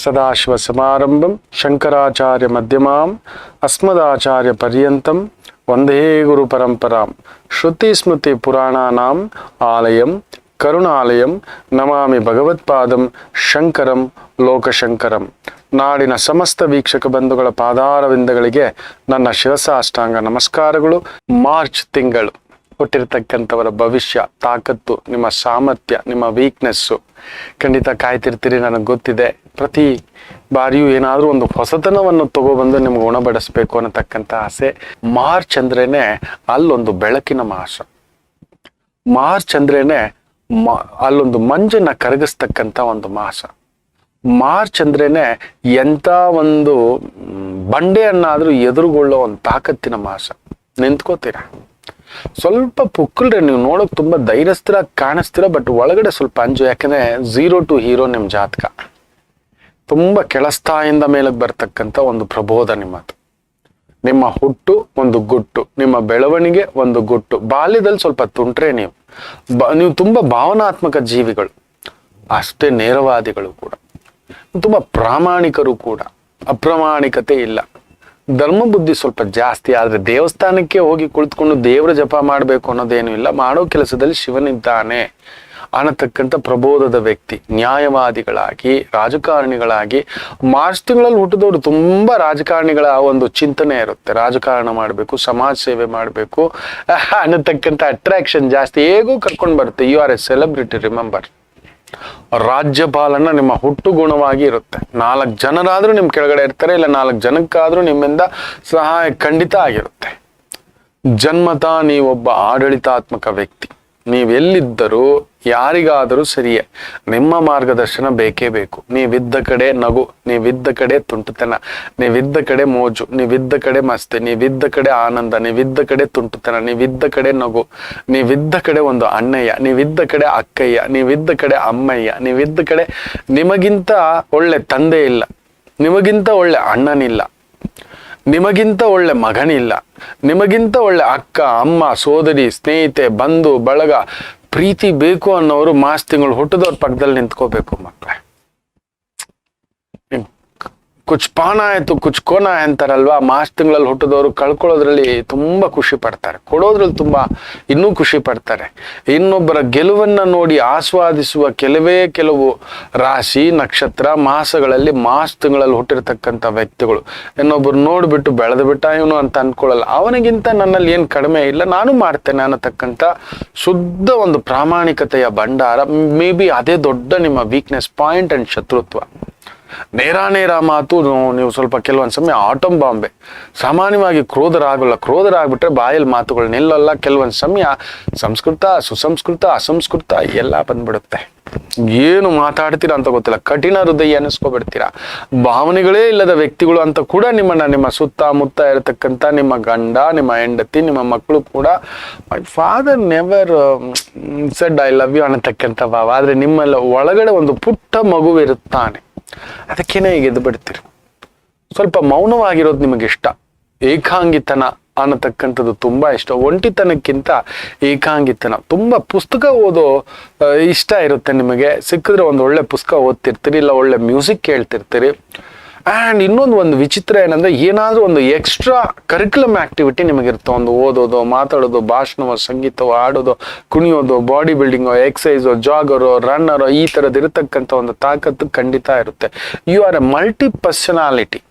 ಸದಾಶಿವಸಮಾರಂಭಂ ಶಂಕರಾಚಾರ್ಯ ಮಧ್ಯಮಾಂ ಅಸ್ಮದಾಚಾರ್ಯ ಪರ್ಯಂತಂ ವಂದೇ ಗುರು ಪರಂಪರಾಂ ಶ್ರುತಿ ಸ್ಮೃತಿ ಪುರಾಣಾನಾಂ ಆಲಯಂ ಕರುಣಾಲಯಂ ನಮಾಮಿ ಭಗವತ್ಪಾದಂ ಶಂಕರಂ ಲೋಕಶಂಕರಂ. ನಾಡಿನ ಸಮಸ್ತ ವೀಕ್ಷಕ ಬಂಧುಗಳ ಪಾದಾರವಿಂದಗಳಿಗೆ ನನ್ನ ಶಿರಸಾಷ್ಟಾಂಗ ನಮಸ್ಕಾರಗಳು. ಮಾರ್ಚ್ ತಿಂಗಳು ಹುಟ್ಟಿರ್ತಕ್ಕಂಥವರ ಭವಿಷ್ಯ, ತಾಕತ್ತು, ನಿಮ್ಮ ಸಾಮರ್ಥ್ಯ, ನಿಮ್ಮ ವೀಕ್ನೆಸ್ಸು ಖಂಡಿತ ಕಾಯ್ತಿರ್ತೀರಿ. ನನಗೆ ಗೊತ್ತಿದೆ, ಪ್ರತಿ ಬಾರಿಯೂ ಏನಾದರೂ ಒಂದು ಹೊಸತನವನ್ನು ತಗೊಬಂದು ನಿಮ್ಗೆ ಉಣಬಡಿಸ್ಬೇಕು ಅನ್ನತಕ್ಕಂಥ ಆಸೆ. ಮಾರ್ಚ್ ಅಂದ್ರೇನೆ ಅಲ್ಲೊಂದು ಬೆಳಕಿನ ಮಾಸ. ಮಾರ್ಚ್ ಅಂದ್ರೇನೆ ಅಲ್ಲೊಂದು ಮಂಜನ್ನ ಕರಗಿಸ್ತಕ್ಕಂಥ ಒಂದು ಮಾಸ. ಮಾರ್ಚ್ ಅಂದ್ರೇನೆ ಎಂಥ ಒಂದು ಬಂಡೆಯನ್ನಾದ್ರೂ ಎದುರುಗೊಳ್ಳೋ ಒಂದು ತಾಕತ್ತಿನ ಮಾಸ. ನಿಂತ್ಕೋತೀರ, ಸ್ವಲ್ಪ ಪುಕ್ಕಲ್ರೆ, ನೀವು ನೋಡೋಕೆ ತುಂಬಾ ಧೈರ್ಯಸ್ಥರ ಕಾಣಿಸ್ತೀರ, ಬಟ್ ಒಳಗಡೆ ಸ್ವಲ್ಪ ಅಂಜು. ಯಾಕಂದ್ರೆ 0 to ಹೀರೋ ನಿಮ್ ಜಾತಕ. ತುಂಬಾ ಕೆಳಸ್ಥಾಯಿಂದ ಮೇಲಕ್ಕೆ ಬರ್ತಕ್ಕಂಥ ಒಂದು ಪ್ರಬೋಧ ನಿಮ್ಮದು. ನಿಮ್ಮ ಹುಟ್ಟು ಒಂದು ಗುಟ್ಟು, ನಿಮ್ಮ ಬೆಳವಣಿಗೆ ಒಂದು ಗುಟ್ಟು. ಬಾಲ್ಯದಲ್ಲಿ ಸ್ವಲ್ಪ ತುಂಟ್ರೆ ನೀವು ತುಂಬಾ ಭಾವನಾತ್ಮಕ ಜೀವಿಗಳು, ಅಷ್ಟೇ ನೇರವಾದಿಗಳು ಕೂಡ, ತುಂಬಾ ಪ್ರಾಮಾಣಿಕರು ಕೂಡ. ಅಪ್ರಾಮಾಣಿಕತೆ ಇಲ್ಲ. ಧರ್ಮ ಬುದ್ಧಿ ಸ್ವಲ್ಪ ಜಾಸ್ತಿ. ಆದ್ರೆ ದೇವಸ್ಥಾನಕ್ಕೆ ಹೋಗಿ ಕುಳಿತುಕೊಂಡು ದೇವರ ಜಪ ಮಾಡಬೇಕು ಅನ್ನೋದೇನು ಇಲ್ಲ. ಮಾಡೋ ಕೆಲಸದಲ್ಲಿ ಶಿವನಿದ್ದಾನೆ ಅನ್ನತಕ್ಕಂಥ ಪ್ರಬೋಧದ ವ್ಯಕ್ತಿ. ನ್ಯಾಯವಾದಿಗಳಾಗಿ, ರಾಜಕಾರಣಿಗಳಾಗಿ, ಮಾರ್ಚ್ ತಿಂಗಳಲ್ಲಿ ಹುಟ್ಟಿದವರು ತುಂಬಾ ರಾಜಕಾರಣಿಗಳ ಒಂದು ಚಿಂತನೆ ಇರುತ್ತೆ. ರಾಜಕಾರಣ ಮಾಡಬೇಕು, ಸಮಾಜ ಸೇವೆ ಮಾಡಬೇಕು ಅನ್ನತಕ್ಕಂಥ ಅಟ್ರಾಕ್ಷನ್ ಜಾಸ್ತಿ. ಹೇಗೂ ಕರ್ಕೊಂಡು ಬರುತ್ತೆ. You are a celebrity. Remember, ರಾಜ್ಯಪಾಲನ ನಿಮ್ಮ ಹುಟ್ಟು ಗುಣವಾಗಿ ಇರುತ್ತೆ. 4 ಜನರಾದ್ರೂ ನಿಮ್ ಕೆಳಗಡೆ ಇರ್ತಾರೆ, ಇಲ್ಲ 4 ಜನಕ್ಕಾದ್ರೂ ನಿಮ್ಮಿಂದ ಸಹಾಯ ಖಂಡಿತ ಆಗಿರುತ್ತೆ. ಜನ್ಮತ ನೀವೊಬ್ಬ ಆಡಳಿತಾತ್ಮಕ ವ್ಯಕ್ತಿ. ನೀವೆಲ್ಲಿದ್ದರೂ ಯಾರಿಗಾದರೂ ಸರಿಯೇ ನಿಮ್ಮ ಮಾರ್ಗದರ್ಶನ ಬೇಕೇ ಬೇಕು. ನೀವಿದ್ದ ಕಡೆ ನಗು, ನೀವಿದ್ದ ಕಡೆ ತುಂಟುತನ, ನೀವಿದ್ದ ಕಡೆ ಮೋಜು, ನೀವಿದ್ದ ಕಡೆ ಮಸ್ತಿ, ನೀವಿದ್ದ ಕಡೆ ಆನಂದ, ನೀವಿದ್ದ ಕಡೆ ತುಂಟುತನ, ನೀವಿದ್ದ ಕಡೆ ನಗು, ನೀವಿದ್ದ ಕಡೆ ಒಂದು ಅಣ್ಣಯ್ಯ, ನೀವಿದ್ದ ಕಡೆ ಅಕ್ಕಯ್ಯ, ನೀವಿದ್ದ ಕಡೆ ಅಮ್ಮಯ್ಯ, ನೀವಿದ್ದ ಕಡೆ ನಿಮಗಿಂತ ಒಳ್ಳೆ ತಂದೆ ಇಲ್ಲ, ನಿಮಗಿಂತ ಒಳ್ಳೆ ಅಣ್ಣನಿಲ್ಲ, ನಿಮಗಿಂತ ಒಳ್ಳೆ ಮಗನಿಲ್ಲ, ನಿಮಗಿಂತ ಒಳ್ಳೆ ಅಕ್ಕ, ಅಮ್ಮ, ಸೋದರಿ, ಸ್ನೇಹಿತೆ, ಬಂಧು ಬಳಗ, ಪ್ರೀತಿ ಬೇಕು ಅನ್ನೋರು ಮಾರ್ಚ್ ತಿಂಗಳು ಹುಟ್ಟಿದವ್ರ ಪಕ್ಕದಲ್ಲಿ ನಿಂತ್ಕೋಬೇಕು ಮಕ್ಕಳೇ. ಕುಚ್ ಪಾನ ಆಯ್ತು ಕುಚ್ ಕೋನ ಅಂತಾರಲ್ವಾ. ಮಾರ್ಚ್ ತಿಂಗಳಲ್ಲಿ ಹುಟ್ಟಿದವರು ಕಳ್ಕೊಳ್ಳೋದ್ರಲ್ಲಿ ತುಂಬಾ ಖುಷಿ ಪಡ್ತಾರೆ, ಕೊಡೋದ್ರಲ್ಲಿ ತುಂಬಾ ಇನ್ನೂ ಖುಷಿ ಪಡ್ತಾರೆ. ಇನ್ನೊಬ್ಬರ ಗೆಲುವನ್ನ ನೋಡಿ ಆಸ್ವಾದಿಸುವ ಕೆಲವು ರಾಶಿ, ನಕ್ಷತ್ರ, ಮಾಸಗಳಲ್ಲಿ ಮಾರ್ಚ್ ತಿಂಗಳಲ್ಲಿ ಹುಟ್ಟಿರ್ತಕ್ಕಂಥ ವ್ಯಕ್ತಿಗಳು ಇನ್ನೊಬ್ಬರು ನೋಡ್ಬಿಟ್ಟು ಬೆಳೆದು ಬಿಟ್ಟ ಇವನು ಅಂತ ಅನ್ಕೊಳ್ಳಲ್ಲ. ಅವನಿಗಿಂತ ನನ್ನಲ್ಲಿ ಏನ್ ಕಡಿಮೆ ಇಲ್ಲ, ನಾನು ಮಾಡ್ತೇನೆ ಅನ್ನತಕ್ಕಂಥ ಶುದ್ಧ ಒಂದು ಪ್ರಾಮಾಣಿಕತೆಯ ಭಂಡಾರ. ಮೇ ಬಿ ಅದೇ ದೊಡ್ಡ ನಿಮ್ಮ ವೀಕ್ನೆಸ್ ಪಾಯಿಂಟ್ ಅಂಡ್ ಶತ್ರುತ್ವ. ನೇರ ಮಾತು. ನೀವು ಸ್ವಲ್ಪ ಕೆಲವೊಂದು ಸಮಯ ಆಟಮ್ ಬಾಂಬೆ. ಸಾಮಾನ್ಯವಾಗಿ ಕ್ರೋಧರಾಗ್ಬಿಟ್ರೆ ಬಾಯಲ್ಲಿ ಮಾತುಗಳು ನಿಲ್ಲಲ್ಲ. ಕೆಲವೊಂದು ಸಮಯ ಸಂಸ್ಕೃತ, ಸುಸಂಸ್ಕೃತ, ಅಸಂಸ್ಕೃತ ಎಲ್ಲ ಬಂದ್ಬಿಡುತ್ತೆ. ಏನು ಮಾತಾಡ್ತೀರಾ ಅಂತ ಗೊತ್ತಿಲ್ಲ. ಕಠಿಣ ಹೃದಯ ಅನ್ನಿಸ್ಕೊಬಿಡ್ತೀರಾ. ಭಾವನೆಗಳೇ ಇಲ್ಲದ ವ್ಯಕ್ತಿಗಳು ಅಂತ ಕೂಡ ನಿಮ್ಮ ಸುತ್ತಮುತ್ತ ಇರತಕ್ಕಂಥ ನಿಮ್ಮ ಗಂಡ, ನಿಮ್ಮ ಹೆಂಡತಿ, ನಿಮ್ಮ ಮಕ್ಕಳು ಕೂಡ my father never said I love you ಅನ್ನತಕ್ಕಂಥ ಭಾವ. ಆದ್ರೆ ನಿಮ್ಮೆಲ್ಲ ಒಳಗಡೆ ಒಂದು ಪುಟ್ಟ ಮಗುವಿರುತ್ತಾನೆ. ಅದಕ್ಕೇನೆ ಈಗ ಎದ್ದು ಬಿಡ್ತೀರಿ. ಸ್ವಲ್ಪ ಮೌನವಾಗಿರೋದು ನಿಮಗೆ ಇಷ್ಟ. ಏಕಾಂಗಿತನ ಅನ್ನತಕ್ಕಂಥದ್ದು ತುಂಬಾ ಇಷ್ಟ. ಒಂಟಿತನಕ್ಕಿಂತ ಏಕಾಂಗಿತನ. ತುಂಬಾ ಪುಸ್ತಕ ಓದೋ ಇಷ್ಟ ಇರುತ್ತೆ ನಿಮಗೆ. ಸಿಕ್ಕಿದ್ರೆ ಒಂದು ಒಳ್ಳೆ ಪುಸ್ತಕ ಓದ್ತಿರ್ತೀರಿ, ಇಲ್ಲ ಒಳ್ಳೆ ಮ್ಯೂಸಿಕ್ ಕೇಳ್ತಿರ್ತೀರಿ. ಆ್ಯಂಡ್ ಇನ್ನೊಂದು ವಿಚಿತ್ರ ಏನಂದ್ರೆ, ಏನಾದರೂ ಒಂದು ಎಕ್ಸ್ಟ್ರಾ ಕರಿಕ್ಯುಲಮ್ ಆಕ್ಟಿವಿಟಿ ನಿಮಗಿರುತ್ತೆ. ಒಂದು ಓದೋದು, ಮಾತಾಡೋದು, ಭಾಷಣವೋ, ಸಂಗೀತವೋ, ಆಡೋದು, ಕುಣಿಯೋದು, ಬಾಡಿ ಬಿಲ್ಡಿಂಗೋ, ಎಕ್ಸಸೈಸೋ, ಜಾಗರೋ, ರನ್ನರೋ, ಈ ಥರದ್ದು ಇರತಕ್ಕಂಥ ಒಂದು ತಾಕತ್ತು ಖಂಡಿತ ಇರುತ್ತೆ. You are a multi personality.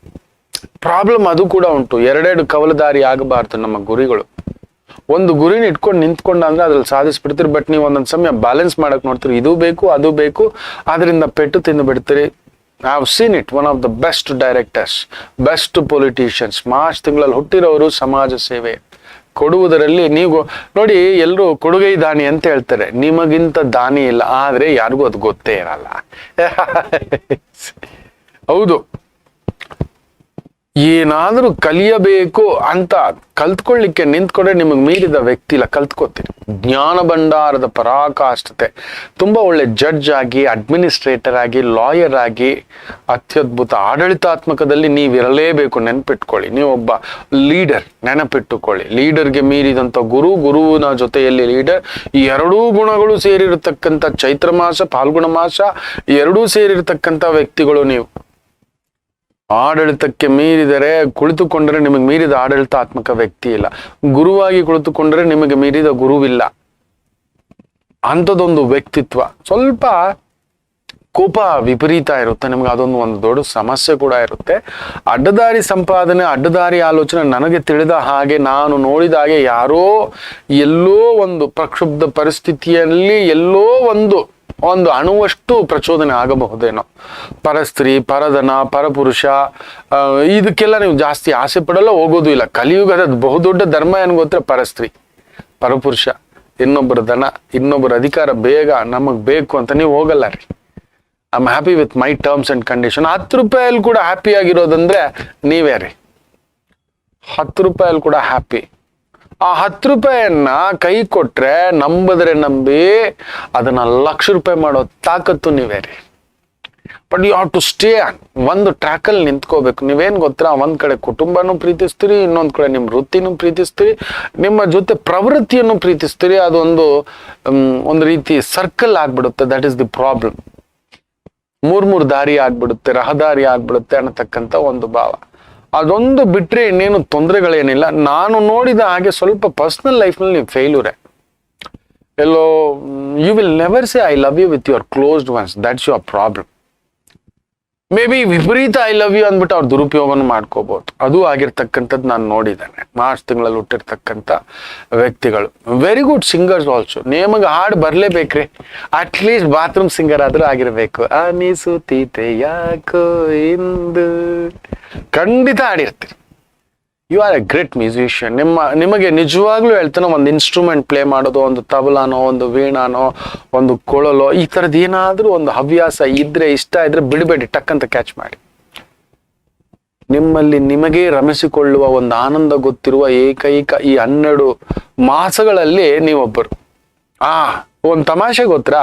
Problem ಅದು ಕೂಡ ಉಂಟು. 2 ಕವಲುದಾರಿ ಆಗಬಾರ್ದು ನಮ್ಮ ಗುರಿಗಳು. ಒಂದು ಗುರಿನ ಇಟ್ಕೊಂಡು ನಿಂತ್ಕೊಂಡಂದ್ರೆ ಅದ್ರಲ್ಲಿ ಸಾಧಿಸ್ಬಿಡ್ತೀರಿ. ಬಟ್ ನೀವು ಒಂದೊಂದು ಸಮಯ ಬ್ಯಾಲೆನ್ಸ್ ಮಾಡಕ್ ನೋಡ್ತೀರಿ. ಇದು ಬೇಕು, ಅದು ಬೇಕು, ಅದರಿಂದ ಪೆಟ್ಟು ತಿಂದು ಬಿಡ್ತೀರಿ. I have seen it. One of the best directors, best politicians. March ತಿಂಗಳಲ್ಲಿ ಹುಟ್ಟಿರೋರು ಸಮಾಜ ಸೇವೆ ಕೊಡುವುದರಲ್ಲಿ. ನೀವು ನೋಡಿ, ಎಲ್ಲರೂ ಕೊಡುಗೈ ದಾನಿ ಅಂತ ಹೇಳ್ತಾರೆ. ನಿಮಗಿಂತ ದಾನಿ ಇಲ್ಲ, ಆದ್ರೆ ಯಾರಿಗೂ ಅದು ಗೊತ್ತೇ ಇರಲ್ಲ. ಹೌದು, ಏನಾದ್ರೂ ಕಲಿಯಬೇಕು ಅಂತ ಕಲ್ತ್ಕೊಳ್ಳಿಕ್ಕೆ ನಿಂತ್ಕೊಂಡ್ರೆ ನಿಮಗೆ ಮೀರಿದ ವ್ಯಕ್ತಿ ಇಲ್ಲ, ಕಲ್ತ್ಕೋತೀರಿ. ಜ್ಞಾನ ಭಂಡಾರದ ಪರಾಕಾಷ್ಠತೆ. ತುಂಬಾ ಒಳ್ಳೆ ಜಡ್ಜ್ ಆಗಿ, ಅಡ್ಮಿನಿಸ್ಟ್ರೇಟರ್ ಆಗಿ, ಲಾಯರ್ ಆಗಿ, ಅತ್ಯದ್ಭುತ ಆಡಳಿತಾತ್ಮಕದಲ್ಲಿ ನೀವಿರಲೇಬೇಕು. ನೆನಪಿಟ್ಕೊಳ್ಳಿ, ನೀವೊಬ್ಬ ಲೀಡರ್. ನೆನಪಿಟ್ಟುಕೊಳ್ಳಿ, ಲೀಡರ್ಗೆ ಮೀರಿದಂಥ ಗುರುವಿನ ಜೊತೆಯಲ್ಲಿ ಲೀಡರ್. ಈ 2 ಗುಣಗಳು ಸೇರಿರತಕ್ಕಂಥ ಚೈತ್ರ ಮಾಸ, ಫಾಲ್ಗುಣ ಮಾಸ, 2 ಸೇರಿರತಕ್ಕಂಥ ವ್ಯಕ್ತಿಗಳು ನೀವು. ಆಡಳಿತಕ್ಕೆ ಮೀರಿದರೆ, ಕುಳಿತುಕೊಂಡರೆ ನಿಮಗೆ ಮೀರಿದ ಆಡಳಿತಾತ್ಮಕ ವ್ಯಕ್ತಿ ಇಲ್ಲ. ಗುರುವಾಗಿ ಕುಳಿತುಕೊಂಡರೆ ನಿಮಗೆ ಮೀರಿದ ಗುರುವಿಲ್ಲ. ಅಂಥದ್ದೊಂದು ವ್ಯಕ್ತಿತ್ವ. ಸ್ವಲ್ಪ ಕೋಪ ವಿಪರೀತ ಇರುತ್ತೆ ನಿಮ್ಗೆ, ಅದೊಂದು ಒಂದು ದೊಡ್ಡ ಸಮಸ್ಯೆ ಕೂಡ ಇರುತ್ತೆ. ಅಡ್ಡದಾರಿ ಸಂಪಾದನೆ, ಅಡ್ಡದಾರಿ ಆಲೋಚನೆ. ನನಗೆ ತಿಳಿದ ಹಾಗೆ, ನಾನು ನೋಡಿದ ಹಾಗೆ, ಯಾರೋ ಎಲ್ಲೋ ಒಂದು ಪ್ರಕ್ಷುಬ್ಧ ಪರಿಸ್ಥಿತಿಯಲ್ಲಿ ಎಲ್ಲೋ ಒಂದು ಅಣುವಷ್ಟು ಪ್ರಚೋದನೆ ಆಗಬಹುದೇನೋ. ಪರಸ್ತ್ರೀ, ಪರಧನ, ಪರಪುರುಷ, ಇದಕ್ಕೆಲ್ಲ ನೀವು ಜಾಸ್ತಿ ಆಸೆ ಪಡಲ್ಲ, ಹೋಗೋದು ಇಲ್ಲ. ಕಲಿಯುಗದ ಬಹುದೊಡ್ಡ ಧರ್ಮ ಏನು ಗೊತ್ತಾ? ಪರಸ್ತ್ರೀ, ಪರಪುರುಷ, ಇನ್ನೊಬ್ಬರ ಧನ, ಇನ್ನೊಬ್ಬರ ಅಧಿಕಾರ ಬೇಗ ನಮಗ್ ಬೇಕು ಅಂತ ನೀವು ಹೋಗಲ್ಲ ರೀ. I am happy with my terms and condition. 10 ರೂಪಾಯಲ್ಲಿ ಕೂಡ ಹ್ಯಾಪಿ ಆಗಿರೋದಂದ್ರೆ ನೀವೇ ರೀ. 10 ರೂಪಾಯಲ್ಲಿ ಕೂಡ ಹ್ಯಾಪಿ. ಆ 10 ರೂಪಾಯಿಯನ್ನ ಕೈ ಕೊಟ್ರೆ, ನಂಬಿದ್ರೆ ನಂಬಿ, ಅದನ್ನ 1,00,000 ರೂಪಾಯಿ ಮಾಡೋ ತಾಕತ್ತು ನೀವೇ ರೀ. But you have to stay ಒಂದು ಟ್ರ್ಯಾಕಲ್ಲಿ ನಿಂತ್ಕೋಬೇಕು. ನೀವೇನ್ ಗೊತ್ತಾ, ಒಂದ್ ಕಡೆ ಕುಟುಂಬನೂ ಪ್ರೀತಿಸ್ತೀರಿ, ಇನ್ನೊಂದ್ ಕಡೆ ನಿಮ್ಮ ವೃತ್ತಿನೂ ಪ್ರೀತಿಸ್ತೀರಿ, ನಿಮ್ಮ ಜೊತೆ ಪ್ರವೃತ್ತಿಯನ್ನು ಪ್ರೀತಿಸ್ತೀರಿ. ಅದೊಂದು ಒಂದು ರೀತಿ ಸರ್ಕಲ್ ಆಗ್ಬಿಡುತ್ತೆ. That is the problem. 3 ದಾರಿ ಆಗ್ಬಿಡುತ್ತೆ, ರಹದಾರಿ ಆಗ್ಬಿಡುತ್ತೆ ಅನ್ನತಕ್ಕಂಥ ಒಂದು ಭಾವ. ಅದೊಂದು ಬಿಟ್ರೆ ಇನ್ನೇನು ತೊಂದರೆಗಳೇನಿಲ್ಲ. ನಾನು ನೋಡಿದ ಹಾಗೆ ಸ್ವಲ್ಪ ಪರ್ಸನಲ್ ಲೈಫ್ನಲ್ಲಿ ನೀವು ಫೇಲ್ಯೂರೇ. ಎಲ್ಲೋ you will never say I love you with your closed ones. That's your problem. May be ವಿಪರೀತ ಐ ಲವ್ ಯು ಅಂದ್ಬಿಟ್ಟು ಅವ್ರು ದುರುಪಯೋಗನ ಮಾಡ್ಕೋಬಹುದು. ಅದು ಆಗಿರ್ತಕ್ಕಂಥದ್ದು ನಾನು ನೋಡಿದ್ದೇನೆ. ಮಾರ್ಚ್ ತಿಂಗಳಲ್ಲಿ ಹುಟ್ಟಿರ್ತಕ್ಕಂಥ ವ್ಯಕ್ತಿಗಳು. Very good singers also. ನಿಮಗೆ ಹಾಡು ಬರ್ಲೇಬೇಕ್ರಿ. ಅಟ್ಲೀಸ್ಟ್ ಬಾತ್ರೂಮ್ ಸಿಂಗರ್ ಆದ್ರೂ ಆಗಿರ್ಬೇಕು. ಅನಿಸುತ್ತೀತೆ ಯಾಕೋ ಇಂದು, ಖಂಡಿತ ಹಾಡಿರ್ತೀರಿ. You are a great musician. ನಿಮಗೆ ನಿಜವಾಗ್ಲೂ ಹೇಳ್ತಾನೆ, ಒಂದು ಇನ್ಸ್ಟ್ರೂಮೆಂಟ್ ಪ್ಲೇ ಮಾಡೋದು, ಒಂದು ತಬಲಾನೋ, ಒಂದು ವೀಣಾನೋ, ಒಂದು ಕೊಳಲೋ, ಈ ಥರದ್ದು ಏನಾದ್ರೂ ಒಂದು ಹವ್ಯಾಸ ಇದ್ರೆ, ಇಷ್ಟ ಇದ್ರೆ ಬಿಡಬೇಡಿ, ಟಕ್ ಅಂತ ಕ್ಯಾಚ್ ಮಾಡಿ. ನಿಮ್ಮಲ್ಲಿ ನಿಮಗೆ ರಮಿಸಿಕೊಳ್ಳುವ ಒಂದು ಆನಂದ ಗೊತ್ತಿರುವ ಏಕೈಕ ಈ 12 ಮಾಸಗಳಲ್ಲಿ ನೀವೊಬ್ಬರು. ಒಂದು ತಮಾಷೆ ಗೊತ್ತಾ,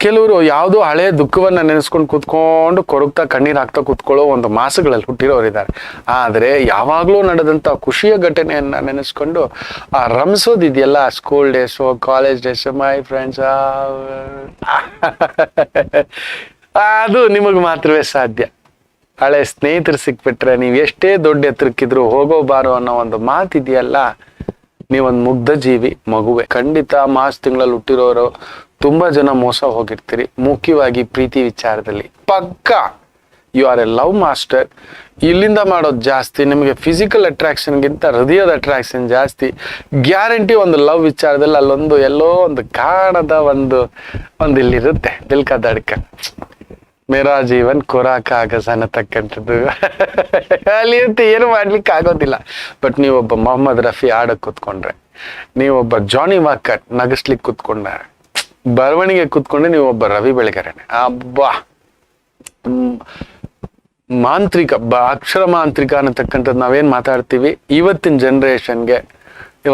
ಕೆಲವರು ಯಾವುದೋ ಹಳೆ ದುಃಖವನ್ನ ನೆನೆಸ್ಕೊಂಡು ಕೂತ್ಕೊಂಡು ಕೊರಗ್ತಾ ಕಣ್ಣೀರ್ ಹಾಕ್ತಾ ಕೂತ್ಕೊಳ್ಳೋ ಒಂದು ಮಾಸಗಳಲ್ಲಿ ಹುಟ್ಟಿರೋರಿದ್ದಾರೆ. ಆದ್ರೆ ಯಾವಾಗ್ಲೂ ನಡೆದಂತ ಖುಷಿಯ ಘಟನೆಯನ್ನ ನೆನೆಸ್ಕೊಂಡು ರಮಿಸೋದಿದೆಯಲ್ಲ, school days, college days, my friends, ಅದು ನಿಮಗೆ ಮಾತ್ರವೇ ಸಾಧ್ಯ. ಹಳೆ ಸ್ನೇಹಿತರು ಸಿಕ್ಬಿಟ್ರೆ ನೀವು ಎಷ್ಟೇ ದೊಡ್ಡ ಎತ್ತರಕ್ಕಿದ್ರು ಹೋಗೋ ಬಾರೋ ಅನ್ನೋ ಒಂದು ಮಾತಿದೆಯಲ್ಲ, ನೀವೊಂದು ಮುಗ್ಧ ಜೀವಿ, ಮಗುವೆ. ಖಂಡಿತ ಮಾರ್ಚ್ ತಿಂಗಳಲ್ಲಿ ಹುಟ್ಟಿರೋರು ತುಂಬಾ ಜನ ಮೋಸ ಹೋಗಿರ್ತೀರಿ, ಮುಖ್ಯವಾಗಿ ಪ್ರೀತಿ ವಿಚಾರದಲ್ಲಿ. ಪಕ್ಕ you are a love master. ಇಲ್ಲಿಂದ ಮಾಡೋದು ಜಾಸ್ತಿ. ನಿಮಗೆ ಫಿಸಿಕಲ್ ಅಟ್ರಾಕ್ಷನ್ಗಿಂತ ಹೃದಯದ ಅಟ್ರಾಕ್ಷನ್ ಜಾಸ್ತಿ. ಗ್ಯಾರಂಟಿ ಒಂದು ಲವ್ ವಿಚಾರದಲ್ಲಿ ಅಲ್ಲೊಂದು ಎಲ್ಲೋ ಒಂದು ಕಾಣದ ಒಂದು ಇಲ್ಲಿರುತ್ತೆ, ದಿಲ್ ಕಾ ಧಡ್ಕನ್, ಮೇರಾ ಜೀವನ್ ಕೊರಾಕ ಆಗಸ ಅನ್ನತಕ್ಕಂಥದ್ದು ಅಲ್ಲಿ ಅಂತ ಏನು ಮಾಡ್ಲಿಕ್ಕೆ ಆಗೋದಿಲ್ಲ. ಬಟ್ ನೀವೊಬ್ಬ ಮೊಹಮ್ಮದ್ ರಫಿ ಆಡಕ್ ಕೂತ್ಕೊಂಡ್ರೆ, ನೀವೊಬ್ಬ ಜಾನಿ ವಾಕರ್ ನಗಸ್ಲಿಕ್ಕೆ ಕೂತ್ಕೊಂಡ್ರೆ, ಬರವಣಿಗೆ ಕೂತ್ಕೊಂಡ್ರೆ ನೀವೊಬ್ಬ ರವಿ ಬೆಳಗೆರೆನೆ. ಅಬ್ಬಾ, ಮಾಂತ್ರಿಕ, ಅಕ್ಷರ ಮಾಂತ್ರಿಕ ಅನ್ನತಕ್ಕಂಥದ್ದು ನಾವೇನ್ ಮಾತಾಡ್ತೀವಿ ಇವತ್ತಿನ ಜನರೇಷನ್ಗೆ,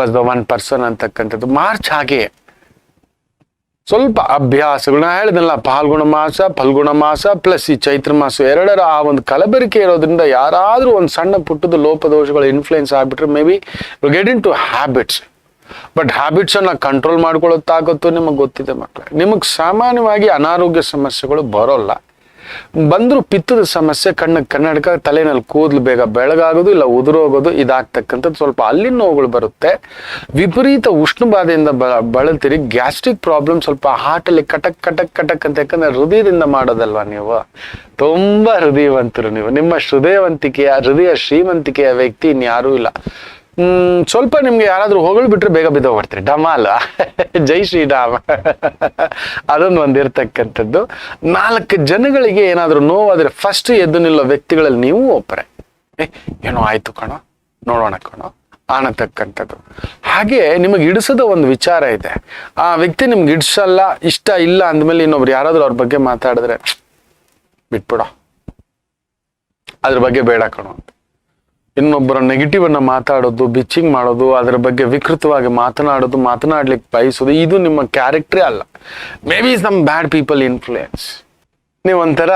ವಾಸ್ ದ ಒನ್ ಪರ್ಸನ್ ಅಂತಕ್ಕಂಥದ್ದು. ಮಾರ್ಚ್ ಹಾಗೆಯೇ ಸ್ವಲ್ಪ ಅಭ್ಯಾಸಗಳು. ನಾ ಹೇಳಿದ್ನಲ್ಲ, ಫಲ್ಗುಣ ಮಾಸ ಪ್ಲಸ್ ಈ ಚೈತ್ರ ಮಾಸ, ಎರಡರ ಆ ಒಂದು ಕಲಬೆರಕೆ ಇರೋದ್ರಿಂದ ಯಾರಾದ್ರೂ ಒಂದು ಸಣ್ಣ ಪುಟ್ಟದ ಲೋಪದೋಷಗಳು ಇನ್ಫ್ಲುಯೆನ್ಸ್ ಆಗ್ಬಿಟ್ರೆ maybe you get into habits. But habits ಅನ್ನ ಕಂಟ್ರೋಲ್ ಮಾಡ್ಕೊಳ್ಳೋತ್ತಾಗತ್ತೋ ನಿಮಗೆ ಗೊತ್ತಿದೆ ಮಕ್ಕಳೇ. ನಿಮಗೆ ಸಾಮಾನ್ಯವಾಗಿ ಅನಾರೋಗ್ಯ ಸಮಸ್ಯೆಗಳು ಬರೋಲ್ಲ. ಬಂದ್ರು ಪಿತ್ತದ ಸಮಸ್ಯೆ, ಕನ್ನಡಕ, ತಲೆನಲ್ಲಿ ಕೂದಲು ಬೇಗ ಬೆಳಗಾಗೋದು ಇಲ್ಲ ಉದುರೋಗೋದು, ಇದಾಗ್ತಕ್ಕಂಥದ್ದು. ಸ್ವಲ್ಪ ಅಲ್ಲಿನ ನೋವುಗಳು ಬರುತ್ತೆ. ವಿಪರೀತ ಉಷ್ಣ ಬಾಧೆಯಿಂದ ಬಳಲ್ತೀರಿ. ಗ್ಯಾಸ್ಟ್ರಿಕ್ ಪ್ರಾಬ್ಲಮ್, ಸ್ವಲ್ಪ ಹಾರ್ಟಲ್ಲಿ ಕಟಕ್ ಕಟಕ್ ಕಟಕ್ ಅಂತ. ಯಾಕಂದ್ರೆ ಹೃದಯದಿಂದ ಮಾಡೋದಲ್ವಾ ನೀವು. ತುಂಬಾ ಹೃದಯವಂತರು ನೀವು. ನಿಮ್ಮ ಹೃದಯ ಶ್ರೀಮಂತಿಕೆಯ ವ್ಯಕ್ತಿ ಇನ್ಯಾರೂ ಇಲ್ಲ. ಸ್ವಲ್ಪ ನಿಮ್ಗೆ ಯಾರಾದ್ರೂ ಹೊಗಳು ಬಿಟ್ರೆ ಬೇಗ ಬಿದ್ದೋಗ್ಬಿಡ್ತೀರಿ. ಡಮಾಲ್, ಜೈ ಶ್ರೀರಾಮ, ಅದೊಂದು ಒಂದಿರ್ತಕ್ಕಂಥದ್ದು. 4 ಜನಗಳಿಗೆ ಏನಾದ್ರೂ ನೋವಾದ್ರೆ ಫಸ್ಟ್ ಎದ್ದು ನಿಲ್ಲೋ ವ್ಯಕ್ತಿಗಳಲ್ಲಿ ನೀವು ಒಬ್ಬರೇ. ಏನೋ ಆಯ್ತು ಕಣೋ, ನೋಡೋಣ ಕಣೋ ಅನ್ನತಕ್ಕಂಥದ್ದು. ಹಾಗೆ ನಿಮಗೆ ಇಡಿಸದ ಒಂದು ವಿಚಾರ ಇದೆ. ಆ ವ್ಯಕ್ತಿ ನಿಮ್ಗೆ ಇಡ್ಸಲ್ಲ, ಇಷ್ಟ ಇಲ್ಲ ಅಂದ್ಮೇಲೆ ಇನ್ನೊಬ್ರು ಯಾರಾದ್ರೂ ಅವ್ರ ಬಗ್ಗೆ ಮಾತಾಡಿದ್ರೆ ಬಿಟ್ಬಿಡೋ, ಅದ್ರ ಬಗ್ಗೆ ಬೇಡ ಕಣೋ ಅಂತ. ಇನ್ನೊಬ್ಬರ ನೆಗೆಟಿವ್ ಅನ್ನ ಮಾತಾಡೋದು, ಬಿಚ್ಚಿಂಗ್ ಮಾಡೋದು, ಅದರ ಬಗ್ಗೆ ವಿಕೃತವಾಗಿ ಮಾತನಾಡೋದು, ಮಾತನಾಡ್ಲಿಕ್ಕೆ ಬಯಸೋದು, ಇದು ನಿಮ್ಮ ಕ್ಯಾರೆಕ್ಟರೇ ಅಲ್ಲ. May be some bad people influence. ನೀವೊಂಥರ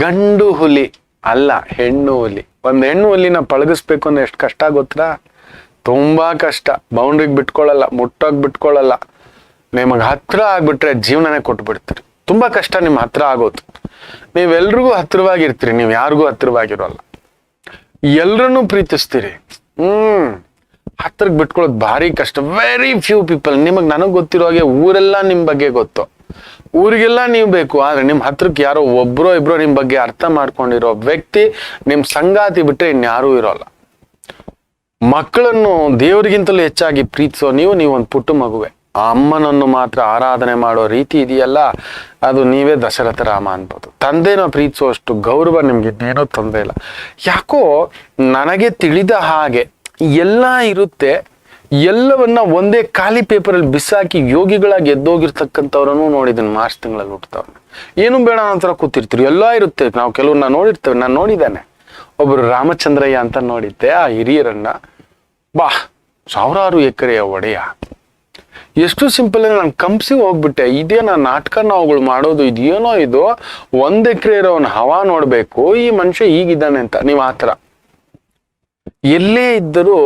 ಗಂಡು ಹುಲಿ ಅಲ್ಲ, ಹೆಣ್ಣು ಹುಲಿ. ಒಂದು ಹೆಣ್ಣು ಹುಲಿನ ಪಳಗಿಸ್ಬೇಕು ಅಂದ್ರೆ ಎಷ್ಟು ಕಷ್ಟ ಗೊತ್ತಾ? ತುಂಬಾ ಕಷ್ಟ. ಬೌಂಡ್ರಿಗೆ ಬಿಟ್ಕೊಳ್ಳಲ್ಲ, ಮುಟ್ಟೋಕ್ ಬಿಟ್ಕೊಳ್ಳಲ್ಲ. ನಿಮಗೆ ಹತ್ರ ಆಗ್ಬಿಟ್ರೆ ಜೀವನನೇ ಕೊಟ್ಬಿಡ್ತೀರಿ. ತುಂಬಾ ಕಷ್ಟ ನಿಮ್ಮ ಹತ್ರ ಆಗೋದು. ನೀವೆಲ್ರಿಗೂ ಹತ್ರವಾಗಿರ್ತೀರಿ, ನೀವು ಯಾರಿಗೂ ಹತ್ರವಾಗಿರೋಲ್ಲ. ಎಲ್ರನ್ನೂ ಪ್ರೀತಿಸ್ತೀರಿ. ಹತ್ರಕ್ಕೆ ಬಿಟ್ಕೊಳ್ಳೋದು ಭಾರಿ ಕಷ್ಟ. Very few people. ನನಗೆ ಗೊತ್ತಿರೋ ಹಾಗೆ ಊರೆಲ್ಲ ನಿಮ್ ಬಗ್ಗೆ ಗೊತ್ತು, ಊರಿಗೆಲ್ಲ ನೀವು ಬೇಕು. ಆದ್ರೆ ನಿಮ್ ಹತ್ರಕ್ಕೆ ಯಾರೋ ಒಬ್ರೋ ಇಬ್ರೋ ನಿಮ್ ಬಗ್ಗೆ ಅರ್ಥ ಮಾಡ್ಕೊಂಡಿರೋ ವ್ಯಕ್ತಿ, ನಿಮ್ ಸಂಗಾತಿ ಬಿಟ್ರೆ ಇನ್ಯಾರೂ ಇರೋಲ್ಲ. ಮಕ್ಕಳನ್ನು ದೇವರಿಗಿಂತಲೂ ಹೆಚ್ಚಾಗಿ ಪ್ರೀತಿಸೋ ನೀವು ಒಂದು ಪುಟ್ಟ ಮಗುವೆ. ಆ ಅಮ್ಮನನ್ನು ಮಾತ್ರ ಆರಾಧನೆ ಮಾಡೋ ರೀತಿ ಇದೆಯಲ್ಲ, ಅದು ನೀವೇ ದಶರಥ ರಾಮ ಅನ್ಬೋದು. ತಂದೆನ ಪ್ರೀತಿಸುವಷ್ಟು ಗೌರವ ನಿಮ್ಗೆ ಇನ್ನೇನೋ ತೊಂದರೆ ಇಲ್ಲ. ಯಾಕೋ ನನಗೆ ತಿಳಿದ ಹಾಗೆ ಎಲ್ಲ ಇರುತ್ತೆ, ಎಲ್ಲವನ್ನ ಒಂದೇ ಖಾಲಿ ಪೇಪರಲ್ಲಿ ಬಿಸಾಕಿ ಯೋಗಿಗಳಾಗಿ ಎದ್ದೋಗಿರ್ತಕ್ಕಂಥವ್ರನ್ನು ನೋಡಿದ್ದೀನಿ. ಮಾರ್ಚ್ ತಿಂಗಳಲ್ಲಿ ಹುಟ್ಟುತ್ತವ್ರು ಏನು ಬೇಡ ನಂತರ ಕೂತಿರ್ತೀರಿ, ಎಲ್ಲ ಇರುತ್ತೆ. ನಾವು ಕೆಲವ್ರನ್ನ ನೋಡಿರ್ತೇವೆ. ನಾನು ನೋಡಿದ್ದಾನೆ, ಒಬ್ರು ರಾಮಚಂದ್ರಯ್ಯ ಅಂತ ನೋಡಿದ್ದೆ. ಆ ಹಿರಿಯರನ್ನ ಸಾವಿರಾರು ಎಕರೆಯ ಒಡೆಯ, ಎಷ್ಟು ಸಿಂಪಲ್. ನಾನು ಕಂಪ್ಸಿ ಹೋಗ್ಬಿಟ್ಟೆ, ಇದೇನಾ ನಾಟಕ ನಾವುಗಳು ಮಾಡೋದು, ಇದೇನೋ ಇದು 1 ಎಕರೆ ಇರೋನ್ ಹವಾ ನೋಡ್ಬೇಕು, ಈ ಮನುಷ್ಯ ಹೀಗಿದ್ದಾನೆ ಅಂತ. ನೀವು ಆತರ ಎಲ್ಲೇ ಇದ್ದರೂ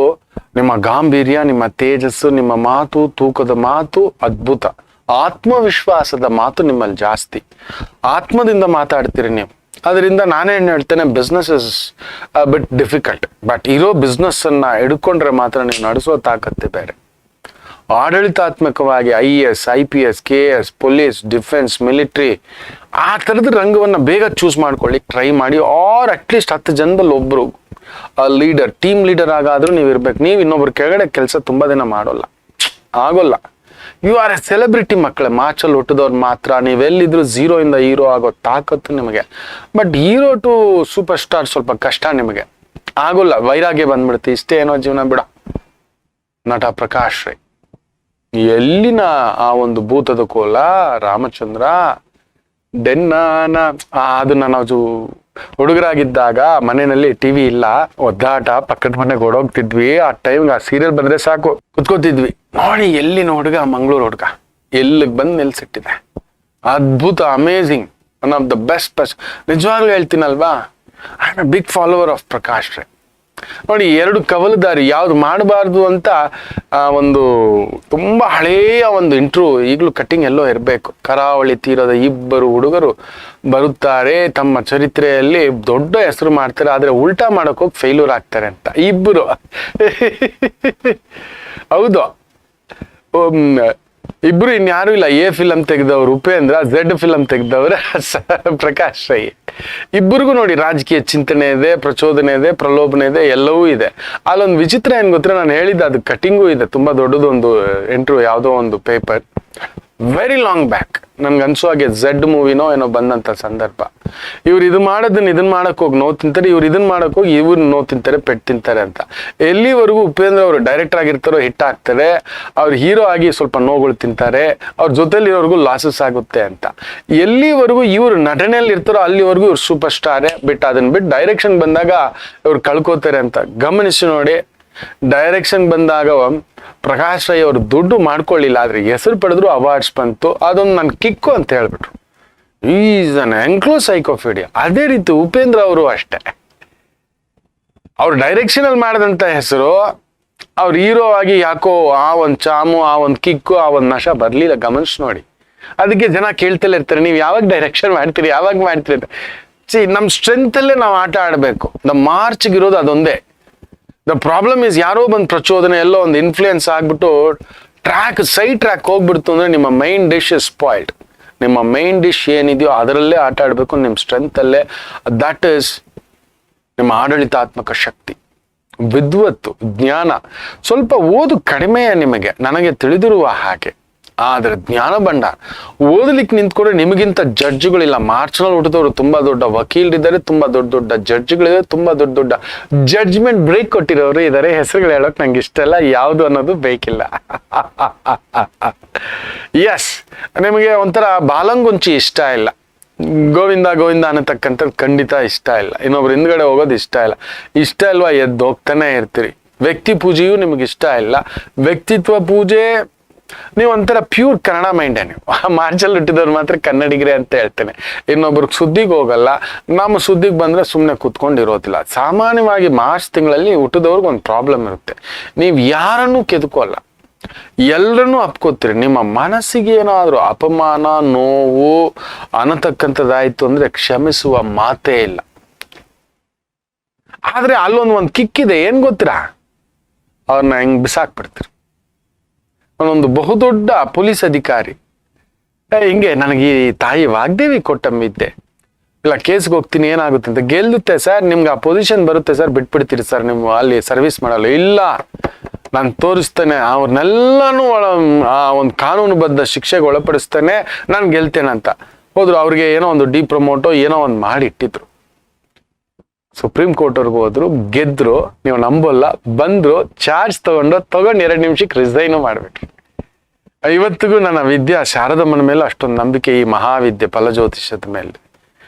ನಿಮ್ಮ ಗಾಂಭೀರ್ಯ, ನಿಮ್ಮ ತೇಜಸ್ಸು, ನಿಮ್ಮ ಮಾತು, ತೂಕದ ಮಾತು ಅದ್ಭುತ. ಆತ್ಮವಿಶ್ವಾಸದ ಮಾತು ನಿಮ್ಮಲ್ಲಿ ಜಾಸ್ತಿ. ಆತ್ಮದಿಂದ ಮಾತಾಡ್ತೀರಿ ನೀವು. ಅದರಿಂದ ನಾನೇನು ಹೇಳ್ತೇನೆ, business is bit difficult. But ಇರೋ ಬಿಸ್ನೆಸ್ ಅನ್ನ ಹಿಡ್ಕೊಂಡ್ರೆ ಮಾತ್ರ ನೀವು ನಡೆಸೋ ತಾಕತ್ತೆ ಬೇರೆ. ಆಡಳಿತಾತ್ಮಕವಾಗಿ IAS, IPS, KS, police, defence, military, ಆ ಥರದ ರಂಗವನ್ನ ಬೇಗ ಚೂಸ್ ಮಾಡ್ಕೊಳ್ಳಿ ಟ್ರೈ ಮಾಡಿ. ಆರ್ ಅಟ್ಲೀಸ್ಟ್ 10 ಜನದಲ್ಲಿ ಒಬ್ರು ಲೀಡರ್, ಟೀಮ್ ಲೀಡರ್ ಆಗಾದ್ರೂ ನೀವು ಇರ್ಬೇಕು. ನೀವು ಇನ್ನೊಬ್ರು ಕೆಳಗಡೆ ಕೆಲಸ ತುಂಬಾ ದಿನ ಮಾಡೋಲ್ಲ, ಆಗೋಲ್ಲ. ಯು ಆರ್ ಎ ಸೆಲೆಬ್ರಿಟಿ ಮಕ್ಕಳೇ. ಮಾರ್ಚಲ್ಲಿ ಹುಟ್ಟಿದವ್ರು ಮಾತ್ರ. ನೀವೆಲ್ಲಿದ್ರು 0 ಇಂದ ಹೀರೋ ಆಗೋ ತಾಕತ್ತು ನಿಮಗೆ. But hero to superstar ಸ್ವಲ್ಪ ಕಷ್ಟ ನಿಮಗೆ, ಆಗೋಲ್ಲ. ವೈರಾಗ್ಯ ಬಂದ್ಬಿಡುತ್ತೆ. ಇಷ್ಟೇ ಏನೋ ಜೀವನ ಬಿಡ. ನಟ ಪ್ರಕಾಶ್ ರೈ ಎಲ್ಲಿನ ಆ ಒಂದು ಭೂತದ ಕೋಲ, ರಾಮಚಂದ್ರ, ಡೆನ್ನಾನ, ಅದನ್ನ ನಾವು ಹುಡುಗರಾಗಿದ್ದಾಗ ಮನೆಯಲ್ಲಿ ಟಿವಿ ಇಲ್ಲ, ಒದ್ದಾಟ, ಪಕ್ಕದ ಮನೆಗೆ ಓಡೋಗ್ತಿದ್ವಿ. ಆ ಟೈಮ್ಗೆ ಆ ಸೀರಿಯಲ್ ಬಂದ್ರೆ ಸಾಕು ಕುತ್ಕೋತಿದ್ವಿ. ನೋಡಿ ಎಲ್ಲಿನ ಹುಡುಗ, ಮಂಗಳೂರು ಹುಡುಗ ಎಲ್ಲಿಗೆ ಬಂದು ನಿಲ್ಸಿಟ್ಟಿದೆ. ಅದ್ಭುತ, amazing, one of the best person. ನಿಜವಾಗ್ಲೂ ಹೇಳ್ತೀನಲ್ವಾ, I am a big follower of Prakash Rai. ನೋಡಿ, 2 ಕವಲುದಾರಿ ಯಾವ್ದು ಮಾಡಬಾರ್ದು ಅಂತ ಒಂದು ತುಂಬಾ ಹಳೆಯ ಒಂದು ಇಂಟ್ರ್ಯೂ ಈಗಲೂ ಕಟ್ಟಿಂಗ್ ಎಲ್ಲೋ ಇರಬೇಕು. ಕರಾವಳಿ ತೀರದ 2 ಹುಡುಗರು ಬರುತ್ತಾರೆ, ತಮ್ಮ ಚರಿತ್ರೆಯಲ್ಲಿ ದೊಡ್ಡ ಹೆಸರು ಮಾಡ್ತಾರೆ, ಆದ್ರೆ ಉಲ್ಟಾ ಮಾಡಕ್ ಹೋಗಿ ಫೇಲ್ಯೂರ್ ಆಗ್ತಾರೆ ಅಂತ. 2 ಹೌದು, 2 ಇನ್ಯಾರು ಇಲ್ಲ. A ಫಿಲಂ ತೆಗೆದವ್ರು ಉಪೇಂದ್ರ, Z ಫಿಲಂ ತೆಗೆದವ್ರೆ ಪ್ರಕಾಶ್ ರೈ. 2 ನೋಡಿ ರಾಜಕೀಯ ಚಿಂತನೆ ಇದೆ, ಪ್ರಚೋದನೆ ಇದೆ, ಪ್ರಲೋಭನೆ ಇದೆ, ಎಲ್ಲವೂ ಇದೆ. ಅಲ್ಲೊಂದು ವಿಚಿತ್ರ ಏನ್ ಗೊತ್ತರ, ನಾನು ಹೇಳಿದ್ದೆ, ಅದು ಕಟಿಂಗು ಇದೆ. ತುಂಬಾ ದೊಡ್ಡದೊಂದು ಇಂಟರ್ವ್ಯೂ, ಯಾವುದೋ ಒಂದು ಪೇಪರ್, ವೆರಿ ಲಾಂಗ್ ಬ್ಯಾಕ್. ನನ್ಗೆ ಅನ್ಸೋ ಹಾಗೆ Z ಮೂವಿನೋ ಏನೋ ಬಂದಂತ ಸಂದರ್ಭ. ಇವ್ರು ಇದು ಮಾಡೋದನ್ನ ಇದನ್ನ ಮಾಡಕ್ ಹೋಗಿ ನೋವು ತಿಂತಾರೆ, ಇವ್ರು ಇದನ್ನ ಮಾಡಕ್ ಹೋಗಿ ಇವ್ರು ನೋವು ತಿಂತಾರೆ, ಪೆಟ್ಟು ತಿಂತಾರೆ ಅಂತ. ಎಲ್ಲಿವರೆಗೂ ಉಪೇಂದ್ರ ಅವರು ಡೈರೆಕ್ಟರ್ ಆಗಿರ್ತಾರೋ ಹಿಟ್ ಆಗ್ತಾರೆ, ಅವ್ರು ಹೀರೋ ಆಗಿ ಸ್ವಲ್ಪ ನೋವುಗಳು ತಿಂತಾರೆ, ಅವ್ರ ಜೊತೆಲಿರೋರ್ಗು ಲಾಸಸ್ ಆಗುತ್ತೆ ಅಂತ. ಎಲ್ಲಿವರೆಗೂ ಇವ್ರು ನಟನೆಯಲ್ಲಿ ಇರ್ತಾರೋ ಅಲ್ಲಿವರೆಗೂ ಇವ್ರು ಸೂಪರ್ ಸ್ಟಾರೇ. ಬಿಟ್ಟು ಅದನ್ನ ಬಿಟ್ಟು ಡೈರೆಕ್ಷನ್ ಬಂದಾಗ ಇವ್ರು ಕಳ್ಕೋತಾರೆ ಅಂತ ಗಮನಿಸಿ ನೋಡಿ. ಡೈರೆಕ್ಷನ್ ಬಂದಾಗ ಪ್ರಕಾಶ್ ರೈ ಅವರು ದುಡ್ಡು ಮಾಡ್ಕೊಳ್ಳಿಲ್ಲ, ಆದ್ರೆ ಹೆಸರು ಪಡೆದ್ರು, ಅವಾರ್ಡ್ಸ್ ಬಂತು. ಅದೊಂದು ನನ್ ಕಿಕ್ಕು ಅಂತ ಹೇಳ್ಬಿಟ್ರು. Is an ಎಂಕ್ಲೋ ಸೈಕೋಫೀಡಿಯಾ. ಅದೇ ರೀತಿ ಉಪೇಂದ್ರ ಅವರು ಅಷ್ಟೇ. ಅವ್ರು ಡೈರೆಕ್ಷನ್ ಅಲ್ಲಿ ಮಾಡಿದಂತ ಹೆಸರು, ಅವ್ರ ಹೀರೋ ಆಗಿ ಯಾಕೋ ಆ ಒಂದ್ ಚಾಮು, ಆ ಒಂದ್ ಕಿಕ್ಕು, ಆ ಒಂದ್ ನಶ ಬರ್ಲಿಲ್ಲ. ಗಮನಿಸ್ ನೋಡಿ. ಅದಕ್ಕೆ ಜನ ಕೇಳ್ತಲೇ ಇರ್ತಾರೆ, ನೀವು ಯಾವಾಗ ಡೈರೆಕ್ಷನ್ ಮಾಡ್ತೀರಿ, ಯಾವಾಗ ಮಾಡ್ತೀರಿ ಅಂತ. ನಮ್ ಸ್ಟ್ರೆಂತ್ ಅಲ್ಲೇ ನಾವು ಆಟ ಆಡ್ಬೇಕು. ಮಾರ್ಚ್ಗಿರೋದು ಅದೊಂದೇ. ದ ಪ್ರಾಬ್ಲಮ್ ಇಸ್, ಯಾರೋ ಬಂದ್ ಪ್ರಚೋದನೆ, ಎಲ್ಲೋ ಒಂದು ಇನ್ಫ್ಲೂಯೆನ್ಸ್ ಆಗ್ಬಿಟ್ಟು ಸೈಡ್ ಟ್ರ್ಯಾಕ್ ಹೋಗ್ಬಿಡ್ತು ಅಂದ್ರೆ ನಿಮ್ಮ ಮೈನ್ ಡಿಶ್ ಇಸ್ ಸ್ಪಾಯ್ಲ್ಡ್. ನಿಮ್ಮ ಮೈನ್ ಡಿಶ್ ಏನಿದೆಯೋ ಅದರಲ್ಲೇ ಆಟ ಆಡ್ಬೇಕು, ನಿಮ್ಮ ಸ್ಟ್ರೆಂತ್ ಅಲ್ಲೇ. ದಟ್ ಇಸ್ ನಿಮ್ಮ ಆಡಳಿತಾತ್ಮಕ ಶಕ್ತಿ, ವಿದ್ವತ್ತು, ಜ್ಞಾನ. ಸ್ವಲ್ಪ ಓದು ಕಡಿಮೆಯ ನಿಮಗೆ, ನನಗೆ ತಿಳಿದಿರುವ ಹಾಗೆ. ಆದ್ರೆ ಜ್ಞಾನ ಭಂಡಾರ. ಓದಲಿಕ್ಕೆ ನಿಂತ್ಕೊಂಡ್ರೆ ನಿಮಗಿಂತ ಜಡ್ಜ್ಗಳಿಲ್ಲ. ಮಾರ್ಚ್ನಲ್ಲಿ ಹುಟ್ಟಿದವರು ತುಂಬಾ ದೊಡ್ಡ ವಕೀಲರಿದ್ದಾರೆ, ತುಂಬಾ ದೊಡ್ಡ ದೊಡ್ಡ ಜಡ್ಜ್ಗಳಿದ್ದಾರೆ, ತುಂಬಾ ದೊಡ್ಡ ದೊಡ್ಡ ಜಡ್ಜ್ಮೆಂಟ್ ಬ್ರೇಕ್ ಕೊಟ್ಟಿರೋರು ಇದ್ದಾರೆ. ಹೆಸರುಗಳು ಹೇಳೋಕ್ ನಂಗೆ ಇಷ್ಟ ಇಲ್ಲ, ಯಾವುದು ಅನ್ನೋದು ಬೇಕಿಲ್ಲ. ಎಸ್, ನಿಮಗೆ ಒಂಥರ ಬಾಲಂಗುಂಚಿ ಇಷ್ಟ ಇಲ್ಲ, ಗೋವಿಂದ ಗೋವಿಂದ ಅನ್ನತಕ್ಕಂಥದ್ದು ಖಂಡಿತ ಇಷ್ಟ ಇಲ್ಲ, ಇನ್ನೊಬ್ರು ಹಿಂದ್ಗಡೆ ಹೋಗೋದು ಇಷ್ಟ ಇಲ್ಲ. ಇಷ್ಟ ಇಲ್ವಾ, ಎದ್ದು ಹೋಗ್ತಾನೆ ಇರ್ತೀರಿ. ವ್ಯಕ್ತಿ ಪೂಜೆಯೂ ನಿಮಗೆ ಇಷ್ಟ ಇಲ್ಲ. ವ್ಯಕ್ತಿತ್ವ ಪೂಜೆ, ನೀವು ಒಂಥರ ಪ್ಯೂರ್ ಕನ್ನಡ ಮೈಂಡೇ. ನೀವು ಮಾರ್ಚಲ್ಲಿ ಹುಟ್ಟಿದವ್ರು ಮಾತ್ರ ಕನ್ನಡಿಗರೇ ಅಂತ ಹೇಳ್ತೇನೆ. ಇನ್ನೊಬ್ರಿಗೆ ಸುದ್ದಿಗೆ ಹೋಗಲ್ಲ. ನಮ್ಮ ಸುದ್ದಿಗೆ ಬಂದ್ರೆ ಸುಮ್ಮನೆ ಕುತ್ಕೊಂಡಿರೋದಿಲ್ಲ. ಸಾಮಾನ್ಯವಾಗಿ ಮಾರ್ಚ್ ತಿಂಗಳಲ್ಲಿ ಹುಟ್ಟಿದವ್ರಿಗೆ ಒಂದು ಪ್ರಾಬ್ಲಮ್ ಇರುತ್ತೆ. ನೀವು ಯಾರನ್ನೂ ಕೆದಕೋಲ್ಲ, ಎಲ್ಲರನ್ನೂ ಅಪ್ಕೋತೀರಿ. ನಿಮ್ಮ ಮನಸ್ಸಿಗೆ ಏನಾದ್ರು ಅಪಮಾನ, ನೋವು ಅನ್ನತಕ್ಕಂಥದ್ದಾಯ್ತು ಅಂದ್ರೆ ಕ್ಷಮಿಸುವ ಮಾತೇ ಇಲ್ಲ. ಆದ್ರೆ ಅಲ್ಲೊಂದು ಕಿಕ್ಕಿದೆ, ಏನ್ ಗೊತ್ತಿರಾ, ಅವ್ರನ್ನ ಹೆಂಗ್ ಬಿಸಾಕ್ಬಿಡ್ತೀರಿ. ಅವನೊಂದು ಬಹುದೊಡ್ಡ ಪೊಲೀಸ್ ಅಧಿಕಾರಿ ಹಿಂಗೆ ನನಗೆ ಈ ತಾಯಿ ವಾಗ್ದೇವಿ ಕೊಟ್ಟಂಬಿದ್ದೆ, ಇಲ್ಲ ಕೇಸ್ಗೆ ಹೋಗ್ತೀನಿ ಏನಾಗುತ್ತೆ ಅಂತ. ಗೆಲ್ಲುತ್ತೆ ಸರ್, ನಿಮ್ಗೆ ಆ ಪೊಸಿಷನ್ ಬರುತ್ತೆ ಸರ್, ಬಿಟ್ಬಿಡ್ತೀರಿ ಸರ್, ನೀವು ಅಲ್ಲಿ ಸರ್ವಿಸ್ ಮಾಡಲ್ಲ. ಇಲ್ಲ, ನಾನು ತೋರಿಸ್ತೇನೆ, ಅವ್ರನ್ನೆಲ್ಲಾನು ಆ ಒಂದು ಕಾನೂನುಬದ್ಧ ಶಿಕ್ಷೆಗೆ ಒಳಪಡಿಸ್ತೇನೆ, ನಾನು ಗೆಲ್ತೇನೆ ಅಂತ ಹೋದ್ರು. ಅವ್ರಿಗೆ ಏನೋ ಒಂದು ಡಿಪ್ರಮೋಟೋ ಏನೋ ಒಂದು ಮಾಡಿ ಇಟ್ಟಿದ್ರು. ಸುಪ್ರೀಂ ಕೋರ್ಟ್ವರೆಗೂ ಹೋದ್ರು, ಗೆದ್ರು. ನೀವು ನಂಬಲ್ಲ, ಬಂದ್ರು, ಚಾರ್ಜ್ ತಗೊಂಡು 2 ನಿಮಿಷಕ್ಕೆ ರಿಸೈನು ಮಾಡ್ಬಿಟ್ರು. ಇವತ್ತಿಗೂ ನನ್ನ ವಿದ್ಯಾ ಶಾರದಮ್ಮನ ಮೇಲೆ ಅಷ್ಟೊಂದು ನಂಬಿಕೆ, ಈ ಮಹಾವಿದ್ಯೆ ಫಲಜ್ಯೋತಿಷದ ಮೇಲೆ.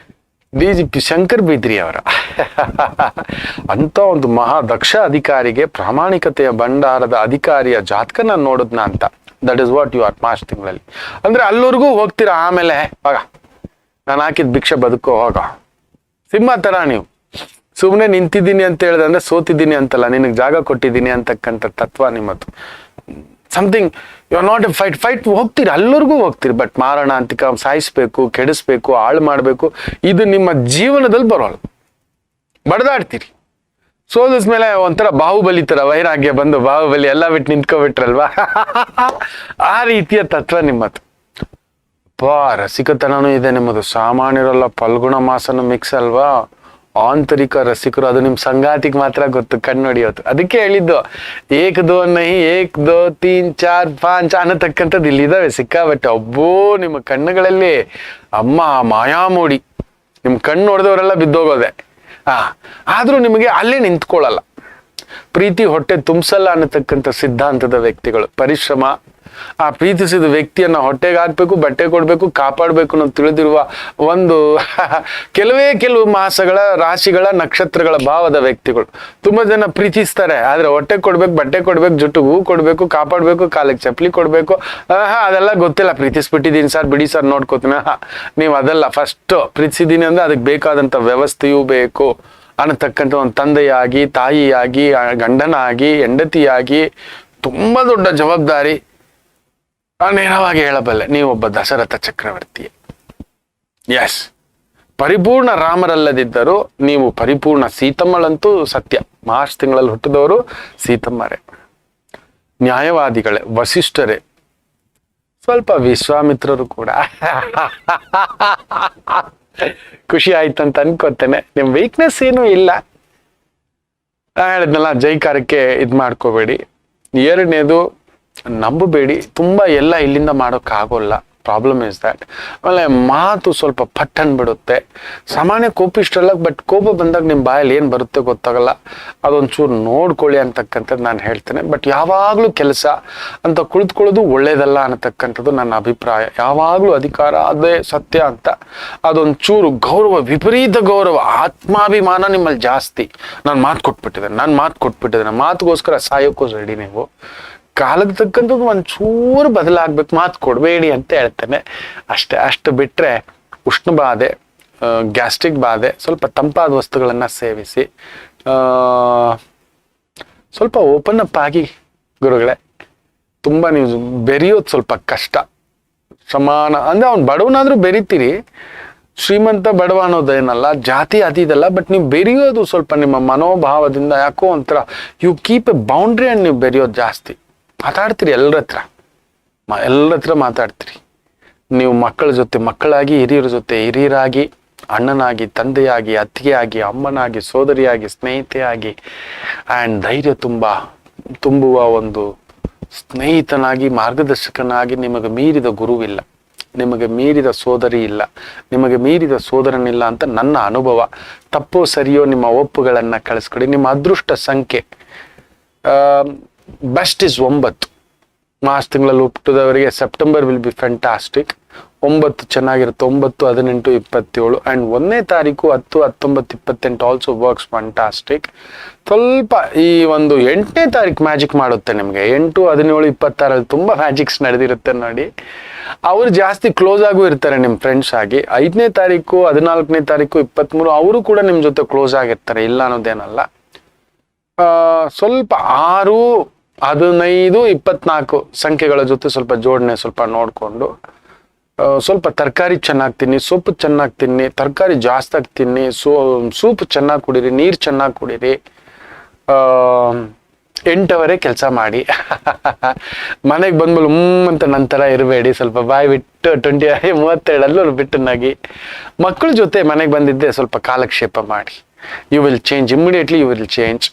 DGP ಶಂಕರ್ ಬಿದ್ರಿ ಅವರ ಅಂತ ಒಂದು ಮಹಾ ದಕ್ಷ ಅಧಿಕಾರಿಗೆ, ಪ್ರಾಮಾಣಿಕತೆಯ ಭಂಡಾರದ ಅಧಿಕಾರಿಯ ಜಾತಕನ ನೋಡಿದ್ನ ಅಂತ. That is what you are March ತಿಂಗಳಲ್ಲಿ. ಅಂದ್ರೆ ಅಲ್ಲವರೆಗೂ ಹೋಗ್ತೀರಾ, ಆಮೇಲೆ ಹೋಗ ನಾನು ಹಾಕಿದ ಭಿಕ್ಷೆ ಬದುಕೋ ಹೋಗ. ಸಿಂಹ ತರ ನೀವು ಸುಮ್ಮನೆ ನಿಂತಿದ್ದೀನಿ ಅಂತ ಹೇಳಿದ್ರೆ ಅಂದ್ರೆ ಸೋತಿದ್ದೀನಿ ಅಂತಲ್ಲ, ನಿನಗೆ ಜಾಗ ಕೊಟ್ಟಿದ್ದೀನಿ ಅಂತಕ್ಕಂಥ ತತ್ವ ನಿಮ್ಮದು. Something you are not a fight ಹೋಗ್ತೀರಿ, ಅಲ್ಲವರೆಗೂ ಹೋಗ್ತೀರಿ. ಬಟ್ ಮಾರಣ ಅಂತಿಕ, ಸಾಯಿಸ್ಬೇಕು, ಕೆಡಿಸ್ಬೇಕು, ಹಾಳು ಮಾಡಬೇಕು, ಇದು ನಿಮ್ಮ ಜೀವನದಲ್ಲಿ ಬರೋಲ್ಲ. ಬಡದಾಡ್ತೀರಿ. ಸೋಲಿಸ್ಮೇಲೆ ಒಂಥರ ಬಾಹುಬಲಿ ತರ ವೈರಾಗ್ಯ ಬಂದು ಬಾಹುಬಲಿ ಎಲ್ಲ ಬಿಟ್ಟು ನಿಂತ್ಕೊಬಿಟ್ರಲ್ವಾ ಆ ರೀತಿಯ ತತ್ವ ನಿಮ್ಮದು. ರಸಿಕತನೂ ಇದೆ ನಿಮ್ಮದು, ಸಾಮಾನ್ಯರಲ್ಲ. ಫಲ್ಗುಣ ಮಾಸನ ಮಿಕ್ಸ್ ಅಲ್ವಾ, ಆಂತರಿಕ ರಸಿಕರು. ಅದು ನಿಮ್ ಸಂಗಾತಿಗೆ ಮಾತ್ರ ಗೊತ್ತು, ಕಣ್ಣು ಹೊಡಿಯೋದು. ಅದಕ್ಕೆ ಹೇಳಿದ್ದು 1 2 ನಹಿ 1 2 3 4 5 ಅನ್ನತಕ್ಕಂಥದ್ದು ಇಲ್ಲಿದ್ದಾವೆ ಸಿಕ್ಕಾಬಟ್ಟೆ. ಒಬ್ಬೋ ನಿಮ್ಮ ಕಣ್ಣುಗಳಲ್ಲಿ ಅಮ್ಮ ಮಾಯಾಮೋಡಿ, ನಿಮ್ ಕಣ್ಣು ಹೊಡೆದವರೆಲ್ಲ ಬಿದ್ದೋಗೋದೆ. ಆದ್ರೂ ನಿಮಗೆ ಅಲ್ಲೇ ನಿಂತ್ಕೊಳ್ಳಲ್ಲ. ಪ್ರೀತಿ ಹೊಟ್ಟೆ ತುಂಬಿಸಲ್ಲ ಅನ್ನತಕ್ಕಂಥ ಸಿದ್ಧಾಂತದ ವ್ಯಕ್ತಿಗಳು. ಪರಿಶ್ರಮ, ಆ ಪ್ರೀತಿಸಿದ ವ್ಯಕ್ತಿಯನ್ನ ಹೊಟ್ಟೆಗೆ ಹಾಕ್ಬೇಕು, ಬಟ್ಟೆ ಕೊಡ್ಬೇಕು, ಕಾಪಾಡ್ಬೇಕು ಅನ್ನೋದು ತಿಳಿದಿರುವ ಒಂದು ಕೆಲವು ಮಾಸಗಳ, ರಾಶಿಗಳ, ನಕ್ಷತ್ರಗಳ ಭಾವದ ವ್ಯಕ್ತಿಗಳು. ತುಂಬಾ ಜನ ಪ್ರೀತಿಸ್ತಾರೆ, ಆದ್ರೆ ಹೊಟ್ಟೆ ಕೊಡ್ಬೇಕು, ಬಟ್ಟೆ ಕೊಡ್ಬೇಕು, ಜುಟ್ಟು ಹೂ ಕೊಡ್ಬೇಕು, ಕಾಪಾಡ್ಬೇಕು, ಕಾಲಿಗೆ ಚಪ್ಪಲಿ ಕೊಡ್ಬೇಕು. ಅದೆಲ್ಲ ಗೊತ್ತಿಲ್ಲ. ಪ್ರೀತಿಸ್ಬಿಟ್ಟಿದ್ದೀನಿ ಸರ್, ಬಿಡಿ ಸರ್ ನೋಡ್ಕೋತೀನಿ. ನೀವು ಅದೆಲ್ಲ ಫಸ್ಟ್ ಪ್ರೀತಿಸಿದೀನಿ ಅಂದ್ರೆ ಅದಕ್ಕೆ ಬೇಕಾದಂತ ವ್ಯವಸ್ಥೆಯೂ ಬೇಕು ಅನ್ನತಕ್ಕಂಥ ಒಂದು ತಂದೆಯಾಗಿ, ತಾಯಿಯಾಗಿ, ಗಂಡನಾಗಿ, ಹೆಂಡತಿಯಾಗಿ ತುಂಬಾ ದೊಡ್ಡ ಜವಾಬ್ದಾರಿ. ನೇರವಾಗಿ ಹೇಳಬಲ್ಲೆ, ನೀವೊಬ್ಬ ದಶರಥ ಚಕ್ರವರ್ತಿ. ಎಸ್, ಪರಿಪೂರ್ಣ ರಾಮರಲ್ಲದಿದ್ದರೂ ನೀವು ಪರಿಪೂರ್ಣ ಸೀತಮ್ಮಳಂತೂ ಸತ್ಯ. ಮಾರ್ಚ್ ತಿಂಗಳಲ್ಲಿ ಹುಟ್ಟಿದವರು ಸೀತಮ್ಮರೇ, ನ್ಯಾಯವಾದಿಗಳೇ, ವಸಿಷ್ಠರೇ, ಸ್ವಲ್ಪ ವಿಶ್ವಾಮಿತ್ರರು ಕೂಡ. ಖುಷಿ ಆಯ್ತಂತ ಅನ್ಕೋತೇನೆ. ನಿಮ್ ವೀಕ್ನೆಸ್ ಏನೂ ಇಲ್ಲ. ಹೇಳಿದ್ನಲ್ಲ, ಜೈಕಾರಕ್ಕೆ ಇದ್ ಮಾಡ್ಕೋಬೇಡಿ. 2ನೇದು, ನಂಬಬೇಡಿ. ತುಂಬಾ ಎಲ್ಲ ಇಲ್ಲಿಂದ ಮಾಡೋಕ್ಕಾಗೋಲ್ಲ. Problem is that. ಆಮೇಲೆ ಮಾತು ಸ್ವಲ್ಪ ಪಟ್ಟನ್ ಬಿಡುತ್ತೆ. ಸಾಮಾನ್ಯ ಕೋಪಿಷ್ಟಲ್ಲ, ಬಟ್ ಕೋಪ ಬಂದಾಗ ನಿಮ್ಮ ಬಾಯಲ್ಲಿ ಏನು ಬರುತ್ತೆ ಗೊತ್ತಾಗಲ್ಲ. ಅದೊಂಚೂರು ನೋಡ್ಕೊಳ್ಳಿ ಅಂತಕ್ಕಂಥದ್ದು ನಾನು ಹೇಳ್ತೇನೆ. ಬಟ್ ಯಾವಾಗಲೂ ಕೆಲಸ ಅಂತ ಕುಳಿತುಕೊಳ್ಳೋದು ಒಳ್ಳೇದಲ್ಲ ಅನ್ನತಕ್ಕಂಥದ್ದು ನನ್ನ ಅಭಿಪ್ರಾಯ. ಯಾವಾಗಲೂ ಅಧಿಕಾರ ಅದೇ ಸತ್ಯ ಅಂತ. ಅದೊಂಚೂರು ಗೌರವ, ವಿಪರೀತ ಗೌರವ, ಆತ್ಮಾಭಿಮಾನ ನಿಮ್ಮಲ್ಲಿ ಜಾಸ್ತಿ. ನಾನು ಮಾತು ಕೊಟ್ಬಿಟ್ಟಿದ್ದೇನೆ, ಮಾತುಗೋಸ್ಕರ ಸಾಯೋಕ್ಕೂ ರೆಡಿ ನೀವು. ಕಾಲಕ್ಕೆ ತಕ್ಕಂಥದ್ದು ಒಂಚೂರು ಬದಲಾಗ್ಬೇಕು, ಮಾತು ಕೊಡಬೇಡಿ ಅಂತ ಹೇಳ್ತೇನೆ ಅಷ್ಟೇ. ಅಷ್ಟು ಬಿಟ್ರೆ ಉಷ್ಣ ಬಾಧೆ, ಗ್ಯಾಸ್ಟ್ರಿಕ್ ಬಾಧೆ, ಸ್ವಲ್ಪ ತಂಪಾದ ವಸ್ತುಗಳನ್ನ ಸೇವಿಸಿ, ಸ್ವಲ್ಪ ಓಪನ್ ಅಪ್ ಆಗಿ ಗುರುಗಳೇ. ತುಂಬಾ ನೀವು ಬೆರೆಯೋದು ಸ್ವಲ್ಪ ಕಷ್ಟ. ಸಮಾನ ಅಂದ್ರೆ ಅವ್ನು ಬಡವನಾದ್ರೂ ಬೆರಿತೀರಿ, ಶ್ರೀಮಂತ ಬಡವ ಅನ್ನೋದೇನಲ್ಲ, ಜಾತಿ ಅದೀದಲ್ಲ. ಬಟ್ ನೀವು ಬೆರೆಯೋದು ಸ್ವಲ್ಪ ನಿಮ್ಮ ಮನೋಭಾವದಿಂದ ಯಾಕೋ ಒಂಥರ you keep a boundary and ನೀವು ಬೆರೆಯೋದು ಜಾಸ್ತಿ. ಮಾತಾಡ್ತೀರಿ ಎಲ್ಲರ ಹತ್ರ ಮಾತಾಡ್ತೀರಿ. ನೀವು ಮಕ್ಕಳ ಜೊತೆ ಮಕ್ಕಳಾಗಿ, ಹಿರಿಯರ ಜೊತೆ ಹಿರಿಯರಾಗಿ, ಅಣ್ಣನಾಗಿ, ತಂದೆಯಾಗಿ, ಅತ್ತಿಗೆಯಾಗಿ, ಅಮ್ಮನಾಗಿ, ಸೋದರಿಯಾಗಿ, ಸ್ನೇಹಿತೆಯಾಗಿ, ಆ್ಯಂಡ್ ಧೈರ್ಯ ತುಂಬುವ ಒಂದು ಸ್ನೇಹಿತನಾಗಿ, ಮಾರ್ಗದರ್ಶಕನಾಗಿ. ನಿಮಗೆ ಮೀರಿದ ಗುರುವಿಲ್ಲ, ನಿಮಗೆ ಮೀರಿದ ಸೋದರಿ ಇಲ್ಲ, ನಿಮಗೆ ಮೀರಿದ ಸೋದರನಿಲ್ಲ ಅಂತ ನನ್ನ ಅನುಭವ. ತಪ್ಪೋ ಸರಿಯೋ ನಿಮ್ಮ ಒಪ್ಪುಗಳನ್ನ ಕಳಿಸ್ಕೊಡಿ. ನಿಮ್ಮ ಅದೃಷ್ಟ ಸಂಖ್ಯೆ ಬೆಸ್ಟ್ ಇಸ್ 9. ಮಾರ್ಚ್ ತಿಂಗಳಲ್ಲಿ ಹುಟ್ಟಿದವರಿಗೆ ಸೆಪ್ಟೆಂಬರ್ ವಿಲ್ ಬಿ ಫ್ಯಾಂಟಾಸ್ಟಿಕ್. 9 ಚೆನ್ನಾಗಿರುತ್ತೆ. 9, 18, 27 ಆ್ಯಂಡ್ 1ನೇ ತಾರೀಕು 10, 19, 28 ಆಲ್ಸೋ ವರ್ಕ್ಸ್ ಫ್ಯಾಂಟಾಸ್ಟಿಕ್. ಸ್ವಲ್ಪ ಈ ಒಂದು 8ನೇ ತಾರೀಕು ಮ್ಯಾಜಿಕ್ ಮಾಡುತ್ತೆ ನಿಮಗೆ. 8, 17, 26 ತುಂಬಾ ಮ್ಯಾಜಿಕ್ಸ್ ನಡೆದಿರುತ್ತೆ ನೋಡಿ. ಅವ್ರು ಜಾಸ್ತಿ ಕ್ಲೋಸ್ ಆಗೂ ಇರ್ತಾರೆ ನಿಮ್ಮ ಫ್ರೆಂಡ್ಸ್ ಆಗಿ. 5ನೇ ತಾರೀಕು, 14ನೇ ತಾರೀಕು, 23 ಅವರು ಕೂಡ ನಿಮ್ಮ ಜೊತೆ ಕ್ಲೋಸ್ ಆಗಿರ್ತಾರೆ, ಇಲ್ಲ ಅನ್ನೋದೇನಲ್ಲ. ಸ್ವಲ್ಪ 6, 15, 24 ಸಂಖ್ಯೆಗಳ ಜೊತೆ ಸ್ವಲ್ಪ ಜೋಡಣೆ ಸ್ವಲ್ಪ ನೋಡಿಕೊಂಡು ಸ್ವಲ್ಪ ತರಕಾರಿ ಚೆನ್ನಾಗಿ ತಿನ್ನಿ, ಸೊಪ್ಪು ಚೆನ್ನಾಗಿ ತಿನ್ನಿ, ತರಕಾರಿ ಜಾಸ್ತಿ ತಿನ್ನಿ, ಸೂಪ್ ಚೆನ್ನಾಗಿ ಕುಡೀರಿ, ನೀರು ಚೆನ್ನಾಗಿ ಕುಡೀರಿ, 8 ಅವರೇ ಕೆಲಸ ಮಾಡಿ. ಮನೆಗೆ ಬಂದ್ಮೇಲೆ ಅಂತ ನಂತರ ಇರಬೇಡಿ, ಸ್ವಲ್ಪ ಬಾಯಿ ಬಿಟ್ಟು 32 ಬಿಟ್ಟನಾಗಿ ಮಕ್ಕಳ ಜೊತೆ ಮನೆಗೆ ಬಂದಿದ್ದೆ ಸ್ವಲ್ಪ ಕಾಲಕ್ಷೇಪ ಮಾಡಿ. You will change, immediately you will change.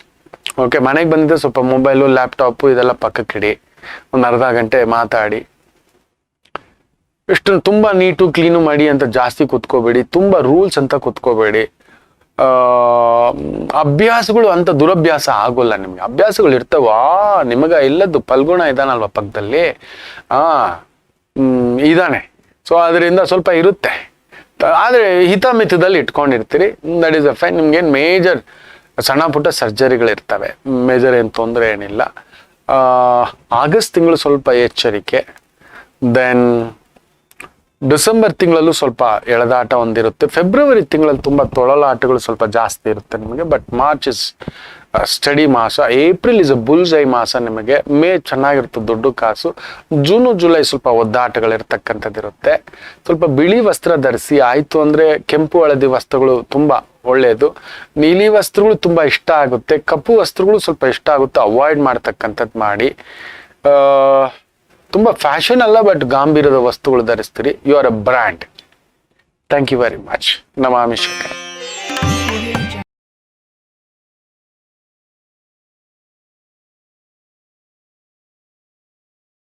Okay, ಮನೆಗೆ ಬಂದಿದ್ದೆ ಸ್ವಲ್ಪ ಮೊಬೈಲು ಲ್ಯಾಪ್ಟಾಪು ಇದೆಲ್ಲ ಪಕ್ಕಕ್ಕಿಡಿ, ಒಂದು ಅರ್ಧ ಗಂಟೆ ಮಾತಾಡಿ. ಇಷ್ಟು ತುಂಬ ನೀಟು ಕ್ಲೀನು ಮಾಡಿ ಅಂತ ಜಾಸ್ತಿ ಕೂತ್ಕೋಬೇಡಿ, ತುಂಬ ರೂಲ್ಸ್ ಅಂತ ಕೂತ್ಕೋಬೇಡಿ. ಅಭ್ಯಾಸಗಳು ಅಂತ ದುರಭ್ಯಾಸ ಆಗೋಲ್ಲ ನಿಮ್ಗೆ. ಅಭ್ಯಾಸಗಳು ಇರ್ತವ, ನಿಮಗ ಇಲ್ಲದ್ದು ಫಲ್ಗುಣ ಇದಾನಲ್ವ ಪಕ್ಕದಲ್ಲಿ, ಇದಾನೆ. ಸೊ ಅದರಿಂದ ಸ್ವಲ್ಪ ಇರುತ್ತೆ, ಆದರೆ ಹಿತಮಿತದಲ್ಲಿ ಇಟ್ಕೊಂಡಿರ್ತೀರಿ, ದಟ್ ಈಸ್ ಅ ಫೈನ್. ನಿಮ್ಗೇನು ಮೇಜರ್ ಸಣ್ಣ ಪುಟ್ಟ ಸರ್ಜರಿಗಳಿರ್ತವೆ, ಮೇಜರ್ ಏನು ತೊಂದರೆ ಏನಿಲ್ಲ. ಆಗಸ್ಟ್ ತಿಂಗಳು ಸ್ವಲ್ಪ ಎಚ್ಚರಿಕೆ. ದೆನ್ ಡಿಸೆಂಬರ್ ತಿಂಗಳಲ್ಲೂ ಸ್ವಲ್ಪ ಎಳೆದಾಟ ಒಂದಿರುತ್ತೆ. ಫೆಬ್ರವರಿ ತಿಂಗಳಲ್ಲಿ ತುಂಬ ತೊಳಲಾಟಗಳು ಸ್ವಲ್ಪ ಜಾಸ್ತಿ ಇರುತ್ತೆ ನಿಮಗೆ. ಬಟ್ ಮಾರ್ಚ್ ಇಸ್ ಸ್ಟಡಿ ಮಾಸ. April is a Bulls I ಮಾಸ ನಿಮಗೆ. ಮೇ ಚೆನ್ನಾಗಿರುತ್ತೆ, ದುಡ್ಡು ಕಾಸು. ಜೂನು ಜುಲೈ ಸ್ವಲ್ಪ ಒದ್ದಾಟಗಳಿರ್ತಕ್ಕಂಥದ್ದಿರುತ್ತೆ. ಸ್ವಲ್ಪ ಬಿಳಿ ವಸ್ತ್ರ ಧರಿಸಿ, ಆಯಿತು ಅಂದರೆ ಕೆಂಪು ಹಳದಿ ವಸ್ತ್ರಗಳು ತುಂಬ ಒಳ್ಳೆಯದು. ನೀಲಿ ವಸ್ತ್ರಗಳು ತುಂಬ ಇಷ್ಟ ಆಗುತ್ತೆ, ಕಪ್ಪು ವಸ್ತ್ರಗಳು ಸ್ವಲ್ಪ ಇಷ್ಟ ಆಗುತ್ತೆ, ಅವಾಯ್ಡ್ ಮಾಡ್ತಕ್ಕಂಥದ್ದು ಮಾಡಿ. ತುಂಬ ಫ್ಯಾಷನ್ ಅಲ್ಲ, ಬಟ್ ಗಾಂಭೀರ್ಯದ ವಸ್ತುಗಳು ಧರಿಸ್ತೀರಿ. You are a brand. Thank you very much. ನಮಾಮಿ ಶಂಕರ.